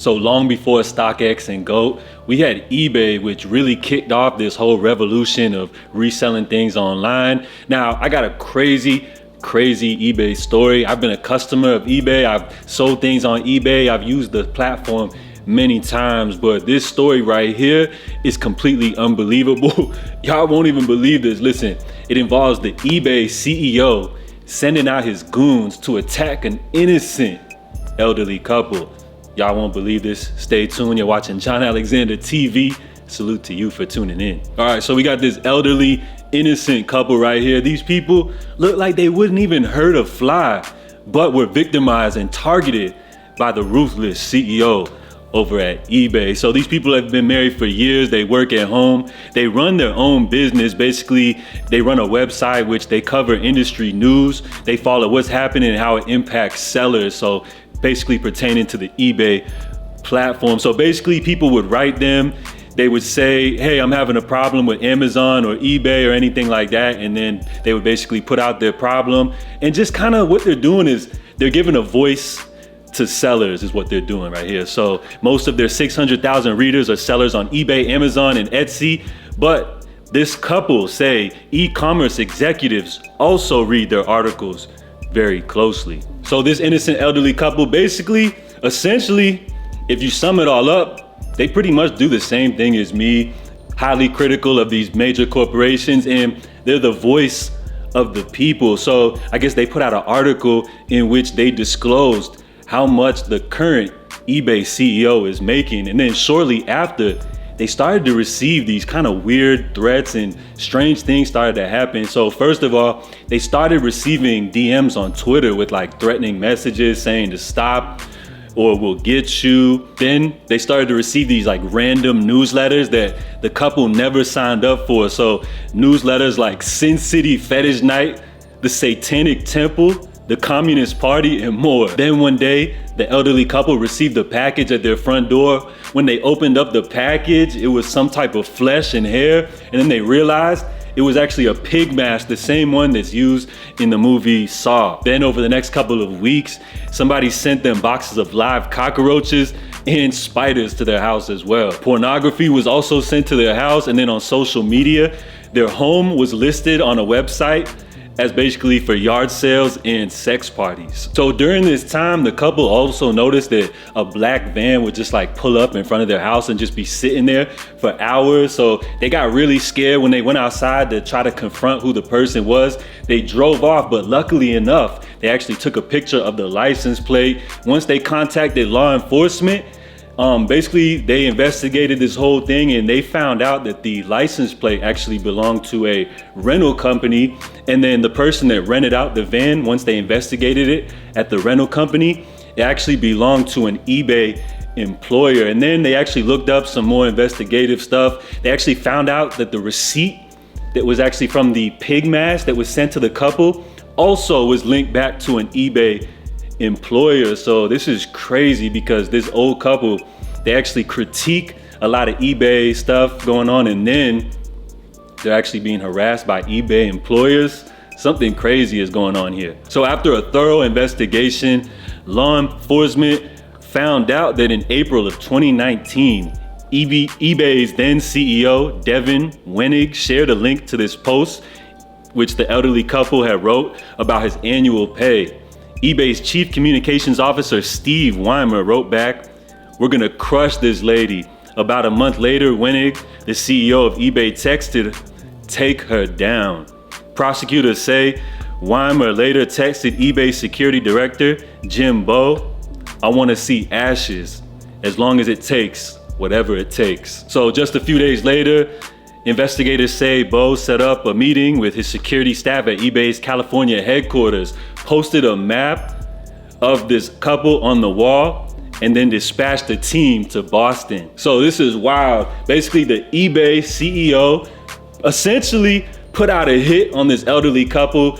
So long before StockX and GOAT, we had eBay, which really kicked off this whole revolution of reselling things online. Now, I got a crazy eBay story. I've been a customer of eBay. I've sold things on eBay. I've used the platform many times, but this story right here is completely unbelievable. Y'all won't even believe this. Listen, it involves the eBay CEO sending out his goons to attack an innocent elderly couple. Y'all won't believe this. Stay tuned. You're watching John Alexander TV. Salute to you for tuning in. All right, so we got this elderly, innocent couple right here. These people look like they wouldn't even hurt a fly, but were victimized and targeted by the ruthless CEO over at eBay. So these people have been married for years. They work at home. They run their own business. Basically, they run a website which they cover industry news. They follow what's happening and how it impacts sellers. So basically pertaining to the eBay platform. So basically people would write them. They would say, hey, I'm having a problem with Amazon or eBay or anything like that. And then they would basically put out their problem. And just kind of what they're doing is they're giving a voice to sellers is what they're doing right here. So most of their 600,000 readers are sellers on eBay, Amazon, and Etsy. But this couple say e-commerce executives also read their articles very closely. So this innocent elderly couple basically, essentially, if you sum it all up, they pretty much do the same thing as me, highly critical of these major corporations, and they're the voice of the people. So I guess they put out an article in which they disclosed how much the current eBay CEO is making. And then shortly after, they started to receive these kind of weird threats and strange things started to happen. So first of all, they started receiving DMs on Twitter with like threatening messages saying to stop or we'll get you. Then they started to receive these like random newsletters that the couple never signed up for. So newsletters like Sin City Fetish Night, the Satanic Temple, the Communist Party, and more. Then one day, the elderly couple received a package at their front door. When they opened up the package, it was some type of flesh and hair, and then they realized it was actually a pig mask, the same one that's used in the movie Saw. Then over the next couple of weeks, somebody sent them boxes of live cockroaches and spiders to their house as well. Pornography was also sent to their house, and then on social media, their home was listed on a website as basically for yard sales and sex parties. So during this time, the couple also noticed that a black van would just like pull up in front of their house and just be sitting there for hours. So they got really scared when they went outside to try to confront who the person was. They drove off, but luckily enough, they actually took a picture of the license plate. Once they contacted law enforcement, basically they investigated this whole thing and they found out that the license plate actually belonged to a rental company. And then the person that rented out the van, once they investigated it at the rental company, it actually belonged to an eBay employer. And then they actually looked up some more investigative stuff. They actually found out that the receipt that was actually from the pig mask that was sent to the couple also was linked back to an eBay employer. So this is crazy because this old couple, they actually critique a lot of eBay stuff going on, and then they're actually being harassed by eBay employers. Something crazy is going on here. So after a thorough investigation, law enforcement found out that in April of 2019, eBay's then CEO, Devin Wenig, shared a link to this post, which the elderly couple had wrote about his annual pay. eBay's chief communications officer, Steve Weimer, wrote back, "We're gonna crush this lady." About a month later, Wenig, the CEO of eBay, texted, "Take her down." Prosecutors say Weimer later texted eBay security director, Jim Bowe, "I wanna see ashes, as long as it takes, whatever it takes." So just a few days later, investigators say Bowe set up a meeting with his security staff at eBay's California headquarters, posted a map of this couple on the wall, and then dispatched a team to Boston. So this is wild. Basically, the eBay CEO essentially put out a hit on this elderly couple.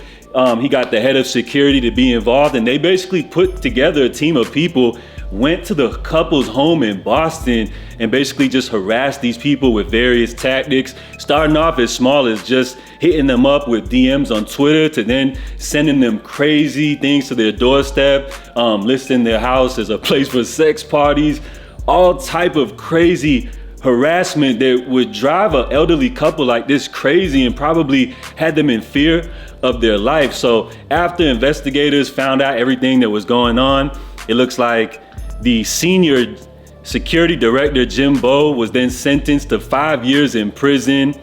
He got the head of security to be involved, and they basically put together a team of people, went to the couple's home in Boston and basically just harassed these people with various tactics, starting off as small as just hitting them up with DMs on Twitter to then sending them crazy things to their doorstep, listing their house as a place for sex parties, all type of crazy harassment that would drive an elderly couple like this crazy and probably had them in fear of their life. So after investigators found out everything that was going on, it looks like the senior security director, Jim Bowe, was then sentenced to 5 years in prison.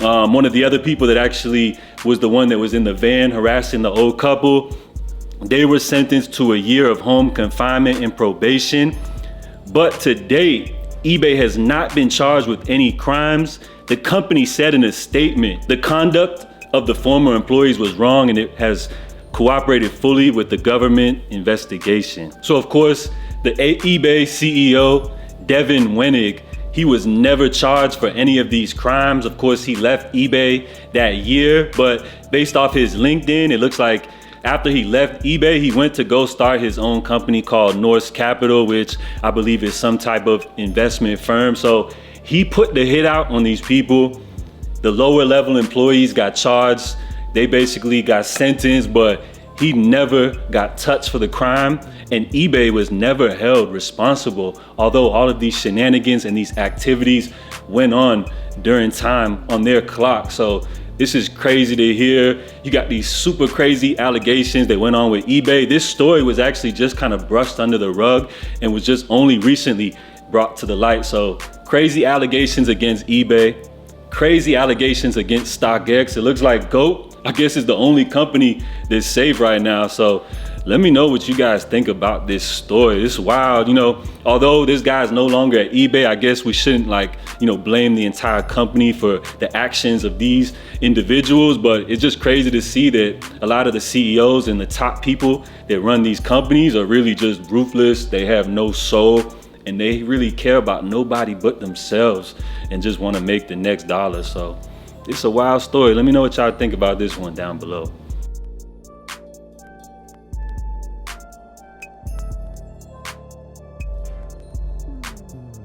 One of the other people that actually was the one that was in the van harassing the old couple, they were sentenced to a year of home confinement and probation. But to date, eBay has not been charged with any crimes. The company said in a statement, the conduct of the former employees was wrong and it has cooperated fully with the government investigation. So of course, the eBay CEO, Devin Wenig, he was never charged for any of these crimes. Of course, he left eBay that year, but based off his LinkedIn, it looks like after he left eBay, he went to go start his own company called Norse Capital, which I believe is some type of investment firm. So he put the hit out on these people. The lower level employees got charged. They basically got sentenced, but he never got touched for the crime, and eBay was never held responsible, although all of these shenanigans and these activities went on during time on their clock. So this is crazy to hear. You got these super crazy allegations that went on with eBay. This story was actually just kind of brushed under the rug and was just only recently brought to the light. So crazy allegations against eBay, crazy allegations against StockX. It looks like GOAT, I guess, is the only company that's safe right now. So let me know what you guys think about this story. It's wild, although this guy's no longer at eBay, I guess we shouldn't blame the entire company for the actions of these individuals, but it's just crazy to see that a lot of the CEOs and the top people that run these companies are really just ruthless. They have no soul and they really care about nobody but themselves and just want to make the next dollar. So it's a wild story. Let me know what y'all think about this one down below.